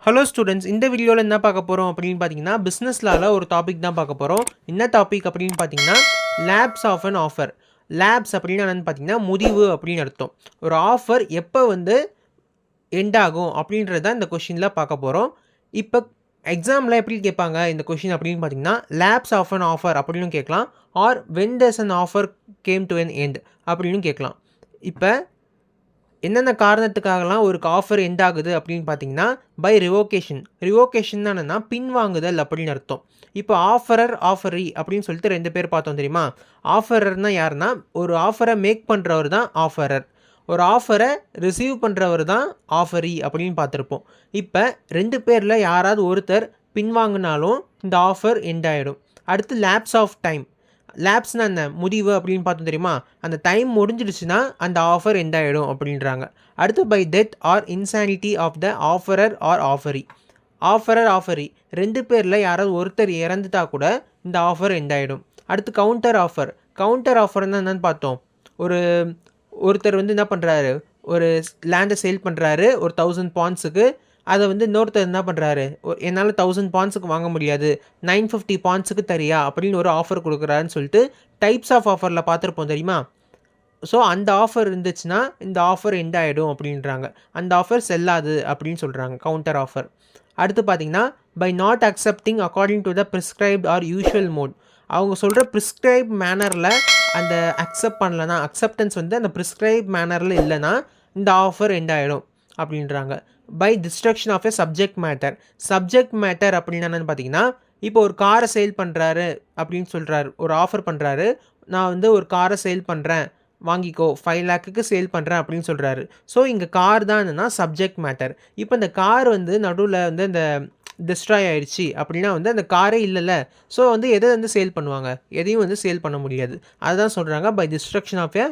Hello students, இந்த வீடியோவில் என்ன பார்க்க போகிறோம் அப்படின்னு பார்த்தீங்கன்னா பிஸ்னஸ் லாவில் ஒரு டாபிக் தான் பார்க்க போகிறோம். என்ன டாபிக் அப்படின்னு பார்த்தீங்கன்னா lapse of an offer. Lapse அப்படின்னு என்னென்னு பார்த்தீங்கன்னா முடிவு அப்படின்னு அர்த்தம். ஒரு ஆஃபர் எப்போ எண்ட் ஆகும் அப்படின்றது தான் இந்த கொஷினில் பார்க்க போகிறோம். இப்போ எக்ஸாமில் எப்படி கேட்பாங்க இந்த கொஷின் அப்படின்னு பார்த்தீங்கன்னா லேப்ஸ் ஆஃப் அன் ஆஃபர் அப்படின்னு கேட்கலாம், or when does an offer come to an end அப்படின்னு கேட்கலாம். இப்போ என்னென்ன காரணத்துக்காகலாம் ஒரு ஆஃபர் எண்ட் ஆகுது அப்படின்னு பார்த்தீங்கன்னா பை ரிவோகேஷன். ரிவோகேஷன் என்னென்னா பின்வாங்குதல் அப்படின்னு அர்த்தம். இப்போ ஆஃபரர் ஆஃபரி அப்படின்னு சொல்லிட்டு 2 பேர் பார்த்தோம் தெரியுமா. ஆஃபரர்னால் யாருன்னா ஒரு ஆஃபரை மேக் பண்ணுறவர் தான் ஆஃபரர், ஒரு ஆஃபரை ரிசீவ் பண்ணுறவர் தான் ஆஃபரி அப்படின்னு பார்த்துருப்போம். இப்போ 2 பேரில் யாராவது ஒருத்தர் பின்வாங்கினாலும் இந்த ஆஃபர் எண்ட் ஆகிடும். அடுத்து லேப்ஸ் ஆஃப் டைம். லேப்ஸ்னால் என்ன, முடிவு அப்படின்னு பார்த்தோம் தெரியுமா. அந்த டைம் முடிஞ்சிடுச்சுன்னா அந்த ஆஃபர் எண்ட் ஆகிடும் அப்படின்றாங்க. அடுத்து by death or insanity of the offeror or offeree. Offeror offeree 2 பேரில் யாராவது ஒருத்தர் இறந்துட்டா கூட இந்த ஆஃபர் எண்ட் ஆகிடும். அடுத்து கவுண்டர் ஆஃபர். கவுண்டர் ஆஃபர்னால் என்னென்னு பார்த்தோம். ஒருத்தர் என்ன பண்ணுறாரு, ஒரு லேண்டை சேல் பண்ணுறாரு ஒரு 1000 பவுண்ட்ஸுக்கு. அதை இன்னொருத்தர் என்ன பண்ணுறாரு, என்னால் 1000 பவுண்ட்ஸுக்கு வாங்க முடியாது, 950 பவுண்ட்ஸுக்கு தரியா அப்படின்னு ஒரு ஆஃபர் கொடுக்குறாருன்னு சொல்லிட்டு டைப்ஸ் ஆஃப் ஆஃபரில் பார்த்துருப்போம் தெரியுமா. ஸோ அந்த ஆஃபர் இருந்துச்சுன்னா இந்த ஆஃபர் எண்ட் ஆகிடும் அப்படின்றாங்க. அந்த ஆஃபர் செல்லாது அப்படின்னு சொல்கிறாங்க, கவுண்டர் ஆஃபர். அடுத்து பார்த்தீங்கன்னா by not accepting according to the prescribed or usual mode. அவங்க சொல்கிற ப்ரிஸ்கிரைப் மேனரில் அந்த அக்செப்ட் பண்ணலன்னா, அக்செப்டன்ஸ் அந்த ப்ரிஸ்கிரைப் மேனரில் இல்லைன்னா இந்த ஆஃபர் எண்ட் ஆகிடும் அப்படின்றாங்க. By destruction of a subject matter. Subject matter அப்படின்னு என்னென்னு பார்த்தீங்கன்னா, இப்போ ஒரு காரை சேல் பண்ணுறாரு அப்படின்னு சொல்கிறாரு, ஒரு ஆஃபர் பண்ணுறாரு, நான் ஒரு காரை சேல் பண்ணுறேன் வாங்கிக்கோ, 5 lakhக்கு சேல் பண்ணுறேன் அப்படின்னு சொல்கிறாரு. ஸோ இங்கே கார் தான் என்னென்னா சப்ஜெக்ட் மேட்டர். இப்போ இந்த கார் நடுவில் இந்த டிஸ்ட்ராய் ஆயிடுச்சு அப்படின்னா அந்த காரே இல்லைல்ல. ஸோ எதை சேல் பண்ணுவாங்க, எதையும் சேல் பண்ண முடியாது. அதுதான் சொல்கிறாங்க by destruction of a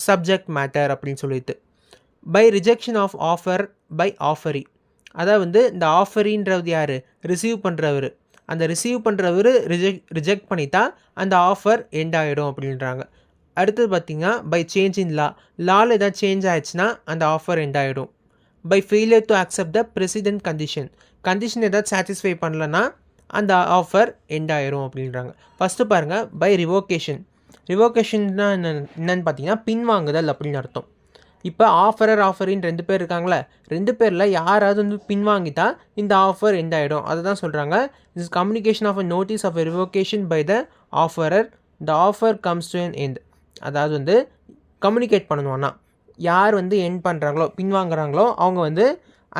subject matter அப்படின்னு சொல்லிட்டு. By rejection of offer by offeree. அதாவது இந்த ஆஃபரின்றது யார், ரிசீவ் பண்ணுறவர். அந்த ரிசீவ் பண்ணுறவர் ரிஜெக்ட் பண்ணிட்டா அந்த ஆஃபர் எண்ட் ஆகிடும் அப்படின்றாங்க. அடுத்தது பார்த்திங்கன்னா பை சேஞ்ச் இன் லாவில் ஏதாவது சேஞ்ச் ஆயிடுச்சுன்னா அந்த ஆஃபர் எண்ட் ஆகிடும். By failure to accept the precedent condition ஏதாவது சாட்டிஸ்ஃபை பண்ணலன்னா அந்த ஆஃபர் எண்ட் ஆகிடும் அப்படின்றாங்க. ஃபஸ்ட்டு பாருங்கள் பை ரிவோகேஷன். ரிவோகேஷன்னா என்னென்னு பார்த்தீங்கன்னா பின்வாங்குதல் அப்படின்னு அர்த்தம். இப்போ ஆஃபரர் ஆஃபரின்னு 2 பேர் இருக்காங்களே, 2 பேரில் யாராவது பின்வாங்கிட்டா இந்த ஆஃபர் எண்ட் ஆகிடும். அதை தான் சொல்கிறாங்க this communication of a notice of a revocation by the offeror the offer comes to an end. அதாவது கம்யூனிகேட் பண்ணணும்னா யார் எண்ட் பண்ணுறாங்களோ, பின்வாங்குறாங்களோ அவங்க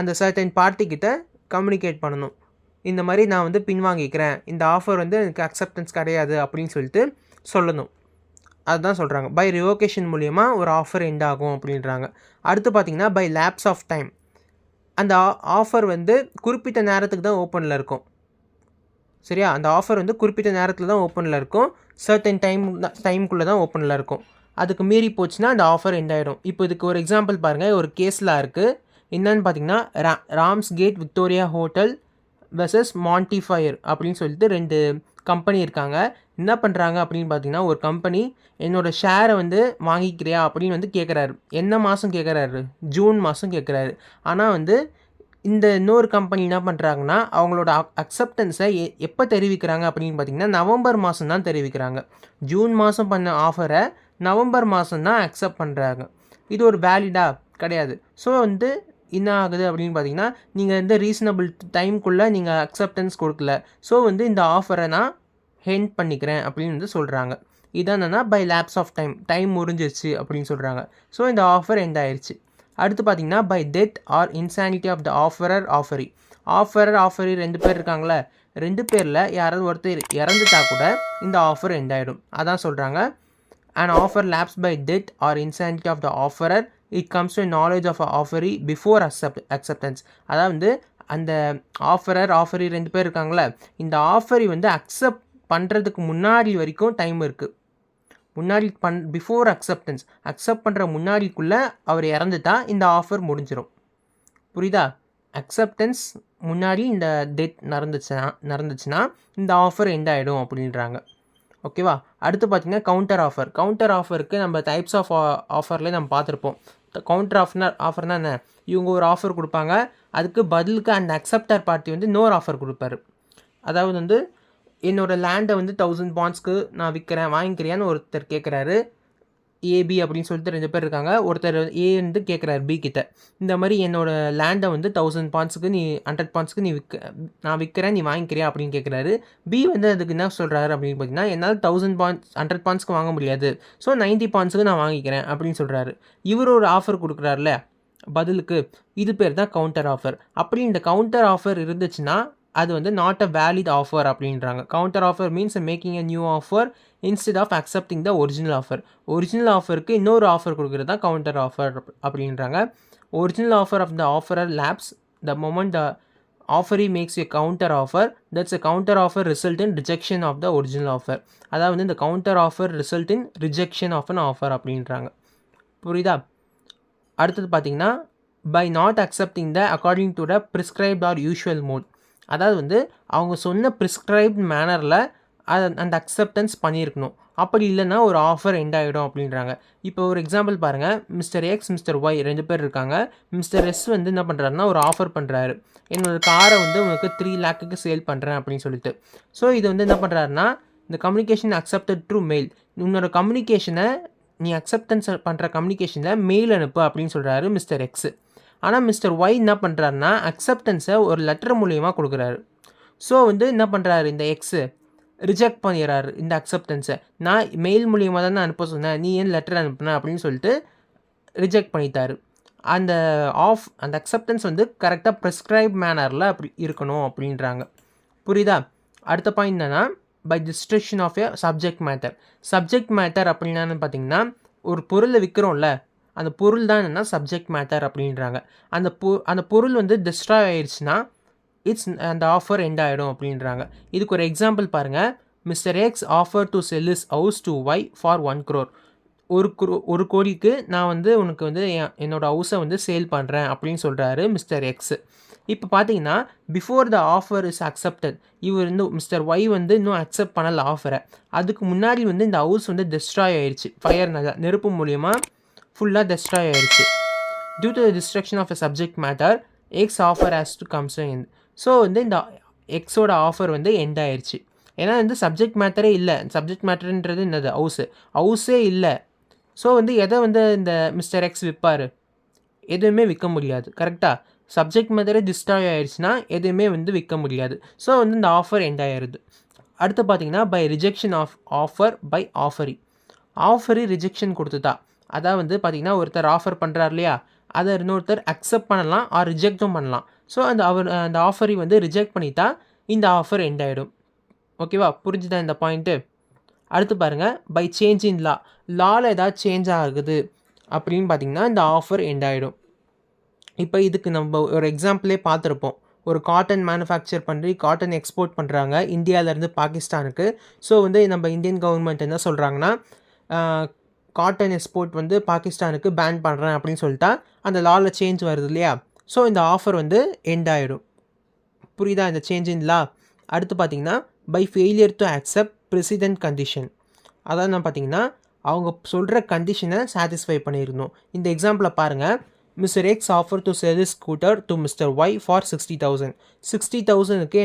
அந்த சர்டன் பார்ட்டிக்கிட்ட கம்யூனிகேட் பண்ணணும். இந்த மாதிரி நான் பின்வாங்கிக்கிறேன், இந்த ஆஃபர் எனக்கு அக்செப்டன்ஸ் கிடையாது அப்படின்னு சொல்லிட்டு சொல்லணும். அதுதான் சொல்கிறாங்க பை ரிவோகேஷன் மூலயமா ஒரு ஆஃபர் எண்ட் ஆகும் அப்படின்றாங்க. அடுத்து பார்த்திங்கன்னா பை லேப்ஸ் ஆஃப் டைம். அந்த ஆஃபர் குறிப்பிட்ட நேரத்துக்கு தான் இருக்கும். சரியா, அந்த ஆஃபர் குறிப்பிட்ட நேரத்தில் தான் ஓப்பனில் இருக்கும், சர்டன் டைமுக்குள்ளே தான் ஓப்பனில் இருக்கும். அதுக்கு மீறி போச்சுன்னா அந்த ஆஃபர் எண்ட் ஆகிடும். இப்போ இதுக்கு ஒரு எக்ஸாம்பிள் பாருங்கள். ஒரு கேஸில் இருக்குது. என்னன்னு பார்த்தீங்கன்னா Ramsgate Victoria hotel versus Montefiore அப்படின்னு சொல்லிட்டு 2 கம்பெனி இருக்காங்க. என்ன பண்ணுறாங்க அப்படின்னு பார்த்தீங்கன்னா, ஒரு கம்பெனி என்னோடய ஷேரை வாங்கிக்கிறியா அப்படின்னு கேட்குறாரு. என்ன மாதம் கேட்குறாரு, ஜூன் மாதம் கேட்குறாரு. ஆனால் இந்த இன்னொரு கம்பெனி என்ன பண்ணுறாங்கன்னா அவங்களோட அக்செப்டன்ஸை எப்போ தெரிவிக்கிறாங்க அப்படின்னு பார்த்தீங்கன்னா நவம்பர் மாதம் தான் தெரிவிக்கிறாங்க. ஜூன் மாதம் பண்ண ஆஃபரை நவம்பர் மாதம் தான் அக்செப்ட் பண்ணுறாங்க. இது ஒரு வேலிடாக கிடையாது. ஸோ என்ன ஆகுது அப்படின்னு பார்த்தீங்கன்னா, நீங்கள் ரீசனபிள் டைமுக்குள்ளே நீங்கள் அக்செப்டன்ஸ் கொடுக்கல. ஸோ இந்த ஆஃபரை நான் ஹெண்ட் பண்ணிக்கிறேன் அப்படின்னு சொல்கிறாங்க. இதான் என்னென்னா பை லேப்ஸ் ஆஃப் டைம் முடிஞ்சிருச்சு அப்படின்னு சொல்கிறாங்க. ஸோ இந்த ஆஃபர் எண்ட் ஆயிடுச்சு. அடுத்து பார்த்தீங்கன்னா by death or insanity of the offeror offeree. Offeree 2 பேர் இருக்காங்களே, 2 பேரில் யாராவது ஒருத்தர் இறந்துட்டா கூட இந்த ஆஃபர் எண்ட் ஆகிடும். அதான் சொல்கிறாங்க and offer lapse by death or insanity of the offeror it comes to knowledge of offeree before acceptance. அதாவது அந்த ஆஃபரி 2 பேர் இருக்காங்களே, இந்த ஆஃபரி அக்செப்ட் பண்ணுறதுக்கு முன்னாடி வரைக்கும் டைம் இருக்குது. முன்னாடி பிஃபோர் அக்செப்ட் பண்ணுற முன்னாடிக்குள்ளே அவர் இறந்துட்டா இந்த ஆஃபர் முடிஞ்சிடும். புரியுதா? அக்செப்டன்ஸ் முன்னாடி இந்த டெத் நடந்துச்சுன்னா இந்த ஆஃபர் எண்ட் ஆகிடும் அப்படின்றாங்க. ஓகேவா? அடுத்து பார்த்தீங்கன்னா கவுண்டர் ஆஃபர். கவுண்டர் ஆஃபருக்கு நம்ம டைப்ஸ் ஆஃப் ஆஃபர்லேயே நம்ம பார்த்துருப்போம். கவுண்டர் ஆஃபர்னா என்ன? இவங்க ஒரு ஆஃபர் கொடுப்பாங்க, அதுக்கு பதிலுக்கு அந்த அக்செப்டர் பார்ட்டி வந்து இன்னொரு ஆஃபர் கொடுப்பாரு. அதாவது வந்து என்னோடய லேண்டை வந்து 1000 பாண்ட்ஸ்க்கு நான் விற்கிறேன், வாங்கிக்கிறியான்னு ஒருத்தர் கேட்குறாரு. ஏபி அப்படின்னு சொல்லிட்டு 2 பேர் இருக்காங்க. ஒருத்தர் ஏ வந்து கேட்குறாரு பி கிட்ட, இந்த மாதிரி என்னோடய லேண்டை வந்து 1000 பாண்ட்ஸ்க்கு நீ 100 பாண்ட்ஸ்க்கு நான் விற்கிறேன், நீ வாங்கிக்கிறியா அப்படின்னு கேட்குறாரு. பி வந்து அதுக்கு என்ன சொல்கிறாரு அப்படின்னு பார்த்தீங்கன்னா, என்னால் 1000 பாண்ட்ஸ் 100 பாண்ட்ஸ்க்கு வாங்க முடியாது, ஸோ 90 பாண்ட்ஸ்க்கு நான் வாங்கிக்கிறேன் அப்படின்னு சொல்கிறாரு. இவர் ஒரு ஆஃபர் கொடுக்குறாருல பதிலுக்கு, இது பேர் தான் கவுண்டர் ஆஃபர். அப்படி இந்த கவுண்டர் ஆஃபர் இருந்துச்சுன்னா அது வந்து நாட் அ வேலிட் ஆஃபர் அப்படின்றாங்க. Counter offer means making a new offer instead of accepting the original offer. Original ஆஃபருக்கு இன்னொரு ஆஃபர் கொடுக்குறது தான் கவுண்டர் ஆஃபர் அப்படின்றாங்க. Original offer of the offerer lapse the moment the offeree makes a counter offer, that's a counter offer result in rejection of the original offer. அதாவது இந்த counter offer result in rejection of an offer அப்படின்றாங்க. புரியுதா? அடுத்தது பார்த்தீங்கன்னா by not accepting the according to the prescribed or usual mode. அதாவது வந்து அவங்க சொன்ன ப்ரிஸ்கிரைப்ட் மேனரில் அந்த அக்செப்டன்ஸ் பண்ணியிருக்கணும். அப்படி இல்லைன்னா ஒரு ஆஃபர் எண்ட் ஆகிடும் அப்படின்றாங்க. இப்போ ஒரு எக்ஸாம்பிள் பாருங்கள். மிஸ்டர் எக்ஸ் மிஸ்டர் ஒய் 2 பேர் இருக்காங்க. மிஸ்டர் எஸ் வந்து என்ன பண்ணுறாருன்னா ஒரு ஆஃபர் பண்ணுறாரு, என்னோடய காரை வந்து உங்களுக்கு 3 lakhக்கு சேல் பண்ணுறேன் அப்படின்னு சொல்லிட்டு. ஸோ இது வந்து என்ன பண்ணுறாருன்னா, இந்த கம்யூனிகேஷன் அக்செப்டட் த்ரூ மெயில், உன்னோட கம்யூனிகேஷனை நீ அக்செப்டன்ஸ் பண்ணுற கம்யூனிகேஷனில் மெயில் அனுப்பு அப்படின்னு சொல்கிறாரு மிஸ்டர் எக்ஸு. ஆனால் மிஸ்டர் ஒய் என்ன பண்ணுறாருன்னா அக்செப்டன்ஸை ஒரு லெட்டர் மூலியமாக கொடுக்குறாரு. ஸோ வந்து என்ன பண்ணுறாரு, இந்த எக்ஸு ரிஜெக்ட் பண்ணிடுறாரு இந்த அக்செப்டன்ஸை. நான் மெயில் மூலியமாக தானே அனுப்ப சொன்னேன், நீ ஏன் லெட்டர் அனுப்புன அப்படின்னு சொல்லிட்டு ரிஜெக்ட் பண்ணிட்டாரு. அந்த அக்செப்டன்ஸ் வந்து கரெக்டாக ப்ரிஸ்கிரைப் மேனரில் அப்படி இருக்கணும் அப்படின்றாங்க. புரியுதா? அடுத்த பாயிண்ட் என்னன்னா by destruction of a subject matter. Subject matter அப்படின்னான்னு பார்த்தீங்கன்னா, ஒரு பொருளை விற்கிறோம்ல, அந்த பொருள் தான் என்னென்னா சப்ஜெக்ட் மேட்டர் அப்படின்றாங்க. அந்த பொருள் வந்து டிஸ்ட்ராய் ஆயிடுச்சுன்னா அந்த ஆஃபர் எண்ட் ஆகிடும் அப்படின்றாங்க. இதுக்கு ஒரு எக்ஸாம்பிள் பாருங்கள். Mister X offer to sell is house to Y for 1 crore. 1 கோடிக்கு நான் வந்து உனக்கு வந்து என்னோடய ஹவுஸை வந்து சேல் பண்ணுறேன் அப்படின்னு சொல்கிறாரு மிஸ்டர் எக்ஸு. இப்போ பார்த்தீங்கன்னா before the offer is accepted, இவர் வந்து மிஸ்டர் ஒய் வந்து இன்னும் அக்செப்ட் பண்ணல ஆஃபரை. அதுக்கு முன்னாடி வந்து இந்த ஹவுஸ் வந்து டெஸ்ட்ராய் ஆயிடுச்சு, நெருப்பு மூலியமாக ஃபுல்லாக டெஸ்ட்ராய் ஆயிடுச்சு. Due to the destruction of a subject matter X offer has to comes to end. So வந்து இந்த எக்ஸோட ஆஃபர் வந்து எண்ட் ஆயிடுச்சு. ஏன்னா வந்து சப்ஜெக்ட் மேட்டரே இல்லை. சப்ஜெக்ட் மேட்டர்ன்றது என்னது, ஹவுஸே இல்லை. ஸோ வந்து எதை வந்து இந்த மிஸ்டர் எக்ஸ் விற்பார், எதுவுமே விற்க முடியாது. கரெக்டாக சப்ஜெக்ட் மேட்டரே டிஸ்ட்ராய் ஆயிடுச்சுன்னா எதுவுமே வந்து விற்க முடியாது. ஸோ வந்து இந்த ஆஃபர் எண்ட் ஆயிடுது. அடுத்து பார்த்தீங்கன்னா by rejection of offer by offeree. Offeree rejection கொடுத்துட்டா, அதாவது வந்து பார்த்தீங்கன்னா ஒருத்தர் ஆஃபர் பண்ணுறாரு இல்லையா, அதை இன்னொருத்தர் அக்செப்ட் பண்ணலாம் ஆர் ரிஜெக்டும் பண்ணலாம். ஸோ அந்த ஆஃபரை வந்து ரிஜெக்ட் பண்ணிட்டா இந்த ஆஃபர் எண்ட் ஆகிடும். ஓகேவா? புரிஞ்சுதா இந்த பாயிண்ட்டு? அடுத்து பாருங்கள் பை சேஞ்ச் இன் லாவில் ஏதாவது சேஞ்ச் ஆகுது அப்படின்னு பார்த்தீங்கன்னா இந்த ஆஃபர் எண்ட் ஆகிடும். இப்போ இதுக்கு நம்ம ஒரு எக்ஸாம்பிளே பார்த்துருப்போம். ஒரு காட்டன் மேனுஃபேக்சர் பண்ணி காட்டன் எக்ஸ்போர்ட் பண்ணுறாங்க இந்தியாவிலேருந்து பாகிஸ்தானுக்கு. ஸோ வந்து நம்ம இந்தியன் கவர்மெண்ட் என்ன சொல்கிறாங்கன்னா, காட்டன் எக்ஸ்போர்ட் வந்து பாகிஸ்தானுக்கு பேன் பண்ணுறேன் அப்படின்னு சொல்லிட்டா அந்த லாவில் சேஞ்ச் வருது இல்லையா. ஸோ இந்த ஆஃபர் வந்து எண்ட் ஆகிடும். புரியுதா இந்த சேஞ்ச் இன் லா? அடுத்து பார்த்தீங்கன்னா by failure to accept precedent condition. அதாவது நான் பார்த்தீங்கன்னா அவங்க சொல்கிற கண்டிஷனை சாட்டிஸ்ஃபை பண்ணியிருந்தோம். இந்த எக்ஸாம்பிளை பாருங்கள். Mister X offer to sell scooter to mister Y for 60,000. 60,000க்கு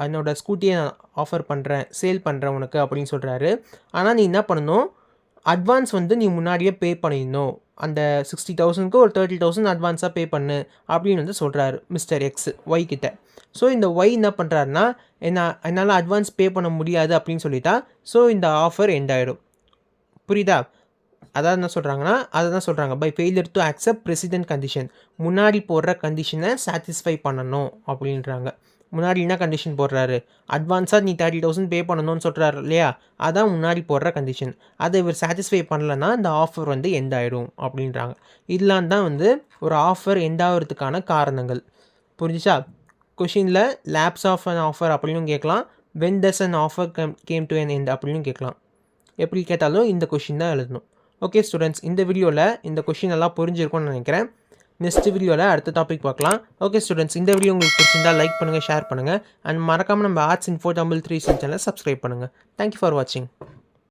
என்னோடய ஸ்கூட்டியை நான் ஆஃபர் பண்ணுறேன், சேல் பண்ணுறேன் உனக்கு அப்படின்னு சொல்கிறாரு. ஆனால் நீ என்ன பண்ணணும், அட்வான்ஸ் வந்து நீ முன்னாடியே பே பண்ணிடணும். அந்த 60,000க்கு ஒரு 30,000 அட்வான்ஸாக பே பண்ணு அப்படின்னு வந்து சொல்கிறாரு மிஸ்டர் எக்ஸ் ஒய் கிட்ட. ஸோ இந்த ஒய் என்ன பண்ணுறாருன்னா, என்னால் அட்வான்ஸ் பே பண்ண முடியாது அப்படின்னு சொல்லிட்டா ஸோ இந்த ஆஃபர் எண்ட் ஆகிடும். புரியுதா? அதாவது என்ன சொல்கிறாங்கன்னா, அதை தான் சொல்கிறாங்க by failure to accept precedent condition. முன்னாடி போடுற கண்டிஷனை சாட்டிஸ்ஃபை பண்ணணும் அப்படின்றாங்க. முன்னாடி என்ன கண்டிஷன் போடுறாரு, அட்வான்ஸாக நீ 30,000 பே பண்ணணும்னு சொல்கிறாரு இல்லையா, அதான் முன்னாடி போடுற கண்டிஷன். அதை இவர் சாட்டிஸ்ஃபை பண்ணலன்னா இந்த ஆஃபர் வந்து எண்ட் ஆகிடும் அப்படின்றாங்க. இதெல்லாம் தான் வந்து ஒரு ஆஃபர் எண்ட் ஆகிறதுக்கான காரணங்கள். புரிஞ்சிச்சா? கொஷினில் லேப்ஸ் ஆஃப் அன் ஆஃபர் அப்படின்னு கேட்கலாம், when does an offer come to an end அப்படின்னு கேட்கலாம். எப்படி கேட்டாலும் இந்த கொஷின் தான் எழுதணும். ஓகே ஸ்டூடெண்ட்ஸ், இந்த வீடியோவில் இந்த கொஷின் எல்லாம் புரிஞ்சிருக்கும்னு நினைக்கிறேன். நெக்ஸ்ட் வீடியோவில் அடுத்த டாபிக் பார்க்கலாம். ஓகே ஸ்டூடெண்ட்ஸ், இந்த வீடியோ உங்களுக்கு பிடிச்சிருந்தால் லைக் பண்ணுங்கள், ஷேர் பண்ணுங்கள். அண்ட் மறக்காமல் நம்ம ஆர்ட்ஸ் இன்ஃபோ தமிழ் 3 சேனலை சப்ஸ்கிரைப் பண்ணுங்கள். தேங்க்யூ ஃபார் வாட்சிங்.